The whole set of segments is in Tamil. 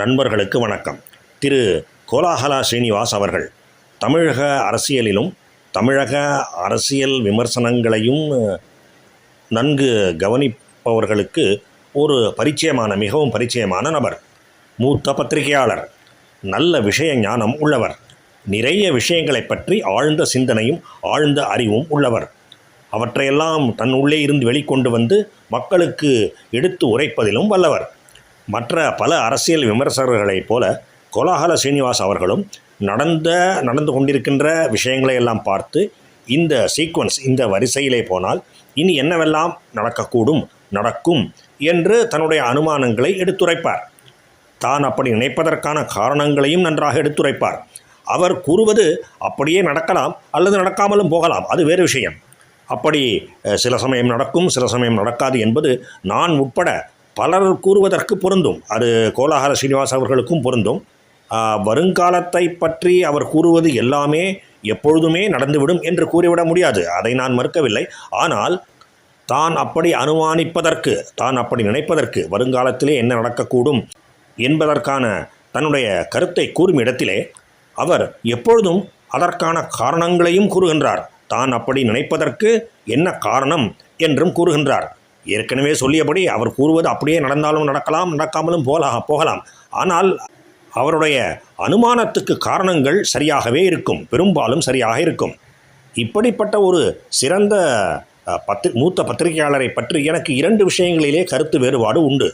நண்பர்களுக்கு வணக்கம். திரு கோலாஹல ஸ்ரீனிவாஸ் அவர்கள் தமிழக அரசியலிலும் தமிழக அரசியல் விமர்சனங்களையும் நன்கு கவனிப்பவர்களுக்கு ஒரு மிகவும் பரிச்சயமான நபர். மூத்த பத்திரிகையாளர், நல்ல விஷய ஞானம் உள்ளவர், நிறைய விஷயங்களை பற்றி ஆழ்ந்த சிந்தனையும் ஆழ்ந்த அறிவும் உள்ளவர். அவற்றையெல்லாம் தன் உள்ளே இருந்து வெளிக்கொண்டு வந்து மக்களுக்கு எடுத்து உரைப்பதிலும் வல்லவர். மற்ற பல அரசியல் விமர்சகர்களைப் போல கோலாஹல ஸ்ரீனிவாஸ் அவர்களும் நடந்து கொண்டிருக்கின்ற விஷயங்களை எல்லாம் பார்த்து இந்த சீக்வன்ஸ், இந்த வரிசையிலே போனால் இனி என்னவெல்லாம் நடக்கும் என்று தன்னுடைய அனுமானங்களை எடுத்துரைப்பார். தான் அப்படி நினைப்பதற்கான காரணங்களையும் நன்றாக எடுத்துரைப்பார். அவர் கூறுவது அப்படியே நடக்கலாம் அல்லது நடக்காமலும் போகலாம், அது வேறு விஷயம். அப்படி சில சமயம் நடக்கும், சில சமயம் நடக்காது என்பது நான் உட்பட பலர் கூறுவதற்கு பொருந்தும். அது கோலாஹல ஸ்ரீனிவாஸ் அவர்களுக்கும் பொருந்தும். வருங்காலத்தை பற்றி அவர் கூறுவது எல்லாமே எப்பொழுதுமே நடந்துவிடும் என்று கூறிவிட முடியாது, அதை நான் மறுக்கவில்லை. ஆனால் தான் அப்படி தான் அப்படி நினைப்பதற்கு, வருங்காலத்திலே என்ன நடக்கக்கூடும் என்பதற்கான தன்னுடைய கருத்தை கூறும் இடத்திலே அவர் எப்பொழுதும் அதற்கான காரணங்களையும் கூறுகின்றார். தான் அப்படி நினைப்பதற்கு என்ன காரணம் என்றும் கூறுகின்றார். ஏற்கனவே சொல்லியபடி அவர் கூறுவது அப்படியே நடந்தாலும் நடக்கலாம், நடக்காமலும் போகலாம். ஆனால் அவருடைய அனுமானத்துக்கு காரணங்கள் சரியாகவே இருக்கும், பெரும்பாலும் சரியாக இருக்கும். இப்படிப்பட்ட ஒரு சிறந்த மூத்த பத்திரிகையாளரை பற்றி எனக்கு 2 விஷயங்களிலே கருத்து வேறுபாடு உண்டு.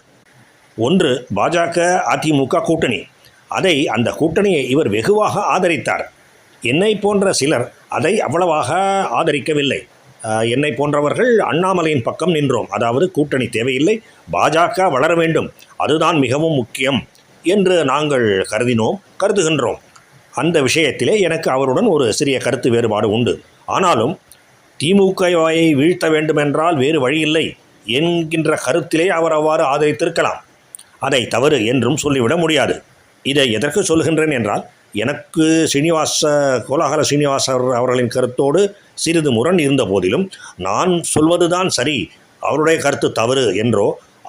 ஒன்று, பாஜக அதிமுக கூட்டணி. அந்த கூட்டணியை இவர் வெகுவாக ஆதரித்தார். என்னை போன்ற சிலர் அதை அவ்வளவாக ஆதரிக்கவில்லை. என்னை போன்றவர்கள் அண்ணாமலையின் பக்கம் நின்றோம். அதாவது கூட்டணி தேவையில்லை, பாஜக வளர வேண்டும், அதுதான் மிகவும் முக்கியம் என்று நாங்கள் கருதுகின்றோம். அந்த விஷயத்திலே எனக்கு அவருடன் ஒரு சிறிய கருத்து வேறுபாடு உண்டு. ஆனாலும் திமுகவை வீழ்த்த வேண்டுமென்றால் வேறு வழியில்லை என்கின்ற கருத்திலே அவர் அவ்வாறு ஆதரித்திருக்கலாம். அதை தவறு என்றும் சொல்லிவிட முடியாது. இதை எதற்கு சொல்கின்றேன் என்றால், எனக்கு கோலாஹல ஸ்ரீனிவாஸ் அவர்களின் கருத்தோடு சிறிது முரண் இருந்த போதிலும் நான் சொல்வது தான் சரி, அவருடைய கருத்து தவறு என்றோ,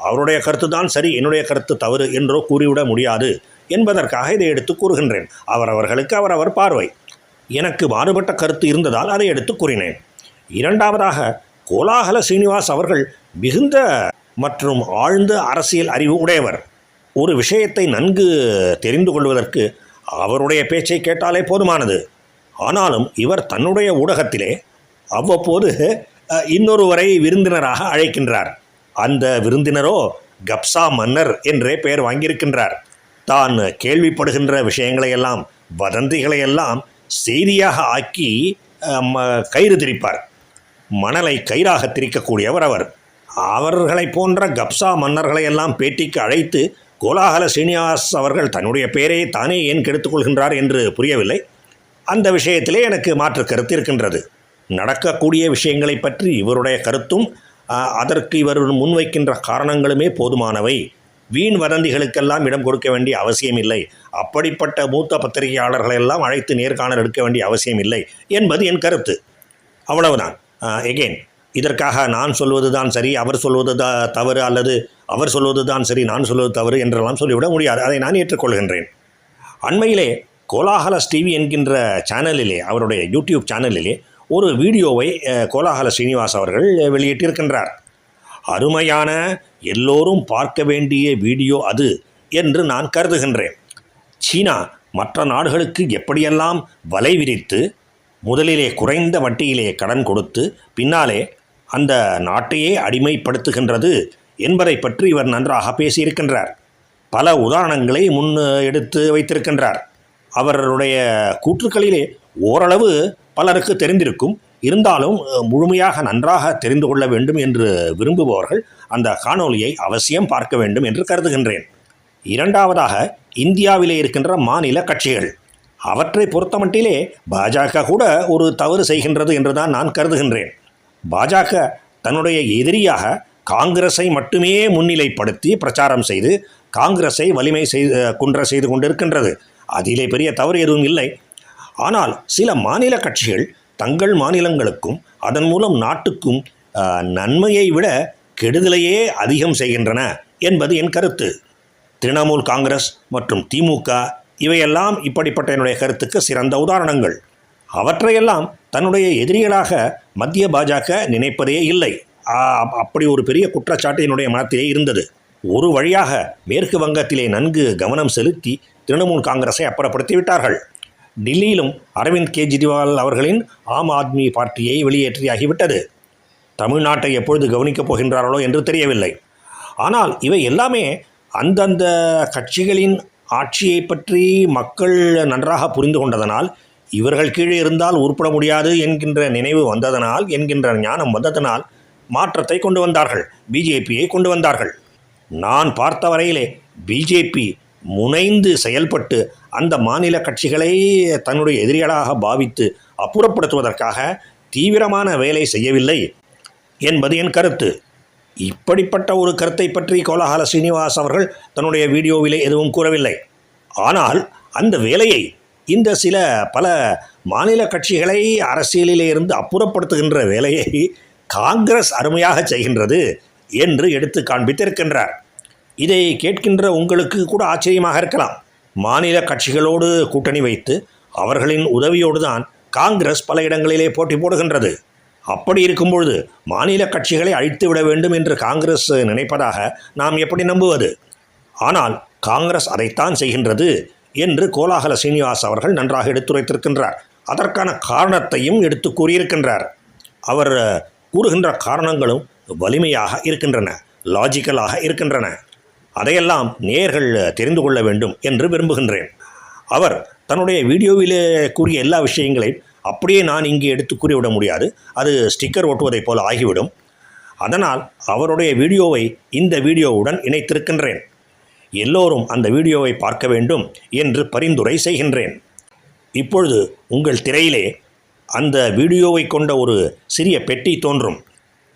அவருடைய கருத்து தான் சரி, என்னுடைய கருத்து தவறு என்றோ கூறிவிட முடியாது என்பதற்காக இதை எடுத்து கூறுகின்றேன். அவரவர்களுக்கு அவரவர் பார்வை. எனக்கு மாறுபட்ட கருத்து இருந்ததால் அதை எடுத்து கூறினேன். இரண்டாவதாக, கோலாஹல ஸ்ரீனிவாஸ் அவர்கள் மிகுந்த மற்றும் ஆழ்ந்த அரசியல் அறிவு உடையவர். ஒரு விஷயத்தை நன்கு தெரிந்து கொள்வதற்கு அவருடைய பேச்சை கேட்டாலே போதுமானது. ஆனாலும் இவர் தன்னுடைய ஊடகத்திலே அவ்வப்போது இன்னொருவரை விருந்தினராக அழைக்கின்றார். அந்த விருந்தினரோ கப்சா மன்னர் என்றே பெயர் வாங்கியிருக்கின்றார். தான் கேள்விப்படுகின்ற விஷயங்களையெல்லாம், வதந்திகளையெல்லாம் செய்தியாக ஆக்கி கயிறு திரிப்பார். மணலை கயிறாக திரிக்கக்கூடியவர் அவர். அவர்களை போன்ற கப்சா மன்னர்களையெல்லாம் பேட்டிக்கு அழைத்து கோலாஹல ஸ்ரீனிவாஸ் அவர்கள் தன்னுடைய பெயரை தானே ஏன் கெடுத்துக்கொள்கின்றார் என்று புரியவில்லை. அந்த விஷயத்திலே எனக்கு மாற்று கருத்து இருக்கின்றது. நடக்கக்கூடிய விஷயங்களை பற்றி இவருடைய கருத்தும் அதற்கு இவர் முன்வைக்கின்ற காரணங்களுமே போதுமானவை. வீண் வதந்திகளுக்கெல்லாம் இடம் கொடுக்க வேண்டிய அவசியம் இல்லை. அப்படிப்பட்ட மூத்த பத்திரிகையாளர்களெல்லாம் அழைத்து நேர்காணல் எடுக்க வேண்டிய அவசியம் இல்லை என்பது என் கருத்து. அவ்வளவுதான். எகெயின், இதற்காக நான் சொல்வது தான் சரி, அவர் சொல்வது தவறு, அல்லது அவர் சொல்வது தான் சரி, நான் சொல்வது தவறு என்றெல்லாம் சொல்லிவிட முடியாது. அதை நான் ஏற்றுக்கொள்கின்றேன். அண்மையிலே கோலாஹல டிவி என்கின்ற சேனலிலே, அவருடைய யூடியூப் சேனலிலே ஒரு வீடியோவை கோலாஹல ஸ்ரீனிவாஸ் அவர்கள் வெளியிட்டிருக்கின்றார். அருமையான, எல்லோரும் பார்க்க வேண்டிய வீடியோ அது என்று நான் கருதுகின்றேன். சீனா மற்ற நாடுகளுக்கு எப்படியெல்லாம் வலை விரித்து, முதலிலே குறைந்த வட்டியிலே கடன் கொடுத்து பின்னாலே அந்த நாட்டையே அடிமைப்படுத்துகின்றது என்பதை பற்றி இவர் நன்றாக பேசியிருக்கின்றார். பல உதாரணங்களை எடுத்து வைத்திருக்கின்றார். அவருடைய கூற்றுக்களிலே ஓரளவு பலருக்கு தெரிந்திருக்கும். இருந்தாலும் முழுமையாக நன்றாக தெரிந்து கொள்ள வேண்டும் என்று விரும்புபவர்கள் அந்த காணொலியை அவசியம் பார்க்க வேண்டும் என்று கருதுகின்றேன். இரண்டாவதாக, இந்தியாவிலே இருக்கின்ற மாநில கட்சிகள், அவற்றை பொறுத்தமட்டிலே பாஜக கூட ஒரு தவறு செய்கின்றது என்றுதான் நான் கருதுகின்றேன். பாஜக தன்னுடைய எதிரியாக காங்கிரஸை மட்டுமே முன்னிலைப்படுத்தி பிரச்சாரம் செய்து காங்கிரஸை குன்ற செய்து கொண்டிருக்கின்றது. அதிலே பெரிய தவறு எதுவும் இல்லை. ஆனால் சில மாநில கட்சிகள் தங்கள் மாநிலங்களுக்கும் அதன் மூலம் நாட்டுக்கும் நன்மையை விட கெடுதலையே அதிகம் செய்கின்றன என்பது என் கருத்து. திரிணாமுல் காங்கிரஸ் மற்றும் திமுக இவையெல்லாம் இப்படிப்பட்ட என்னுடைய கருத்துக்கு சிறந்த உதாரணங்கள். அவற்றையெல்லாம் தன்னுடைய எதிரிகளாக மத்திய பாஜக நினைப்பதே இல்லை. அப்படி ஒரு பெரிய குற்றச்சாட்டு என்னுடைய மனத்திலே இருந்தது. ஒரு வழியாக மேற்கு வங்கத்திலே நன்கு கவனம் செலுத்தி திரிணாமுல் காங்கிரஸை அப்புறப்படுத்தி விட்டார்கள். டில்லியிலும் அரவிந்த் கெஜ்ரிவால் அவர்களின் ஆம் ஆத்மி பார்ட்டியை வெளியேற்றியாகிவிட்டது. தமிழ்நாட்டை எப்பொழுது கவனிக்கப் போகின்றார்களோ என்று தெரியவில்லை. ஆனால் இவை எல்லாமே அந்தந்த கட்சிகளின் ஆட்சியை பற்றி மக்கள் நன்றாக புரிந்து கொண்டதனால், இவர்கள் கீழே இருந்தால் உருப்பட முடியாது என்கின்ற நினைவு வந்ததனால், என்கின்ற ஞானம் வந்ததனால் மாற்றத்தை கொண்டு வந்தார்கள். பிஜேபியை கொண்டு வந்தார்கள். நான் பார்த்த வரையிலே பிஜேபி முனைந்து செயல்பட்டு அந்த மாநில கட்சிகளை தன்னுடைய எதிரிகளாக பாவித்து அப்புறப்படுத்துவதற்காக தீவிரமான வேலை செய்யவில்லை என்பது என் கருத்து. இப்படிப்பட்ட ஒரு கருத்தை பற்றி கோலாஹல ஸ்ரீனிவாஸ் அவர்கள் தன்னுடைய வீடியோவிலே எதுவும் கூறவில்லை. ஆனால் அந்த வேலையை இந்த பல மாநில கட்சிகளை அரசியலிலே இருந்து அப்புறப்படுத்துகின்ற வேலையை காங்கிரஸ் அருமையாக செய்கின்றது என்று எடுத்து காண்பித்திருக்கின்றார். இதை கேட்கின்ற உங்களுக்கு கூட ஆச்சரியமாக இருக்கலாம். மாநில கட்சிகளோடு கூட்டணி வைத்து அவர்களின் உதவியோடு தான் காங்கிரஸ் பல இடங்களிலே போட்டி போடுகின்றது. அப்படி இருக்கும்பொழுது மாநில கட்சிகளை அழித்து விட வேண்டும் என்று காங்கிரஸ் நினைப்பதாக நாம் எப்படி நம்புவது? ஆனால் காங்கிரஸ் அதைத்தான் செய்கின்றது என்று கோலாஹல ஸ்ரீனிவாஸ் அவர்கள் நன்றாக எடுத்துரைத்திருக்கின்றார். அதற்கான காரணத்தையும் எடுத்து கூறியிருக்கின்றார். அவர் கூறுகின்ற காரணங்களும் வலிமையாக இருக்கின்றன, லாஜிக்கலாக இருக்கின்றன. அதையெல்லாம் நேயர்கள் தெரிந்து கொள்ள வேண்டும் என்று விரும்புகின்றேன். அவர் தன்னுடைய வீடியோவிலே கூறிய எல்லா விஷயங்களையும் அப்படியே நான் இங்கே எடுத்து கூறிவிட முடியாது. அது ஸ்டிக்கர் ஒட்டுவதைப் போல ஆகிவிடும். அதனால் அவருடைய வீடியோவை இந்த வீடியோவுடன் இணைத்திருக்கின்றேன். எல்லோரும் அந்த வீடியோவை பார்க்க வேண்டும் என்று பரிந்துரை செய்கின்றேன். இப்பொழுது உங்கள் திரையிலே அந்த வீடியோவை கொண்ட ஒரு சிறிய பெட்டி தோன்றும்.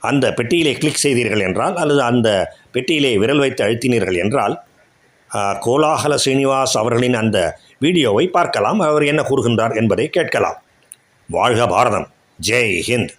அந்த பெட்டியிலே கிளிக் செய்தீர்கள் என்றால், அல்லது அந்த பெட்டியிலே விரல் வைத்து அழுத்தினீர்கள் என்றால், கோலாஹல ஸ்ரீனிவாஸ் அவர்களின் அந்த வீடியோவை பார்க்கலாம். அவர் என்ன கூறுகின்றார் என்பதை கேட்கலாம். வாழ்க பாரதம். ஜெய் ஹிந்த்.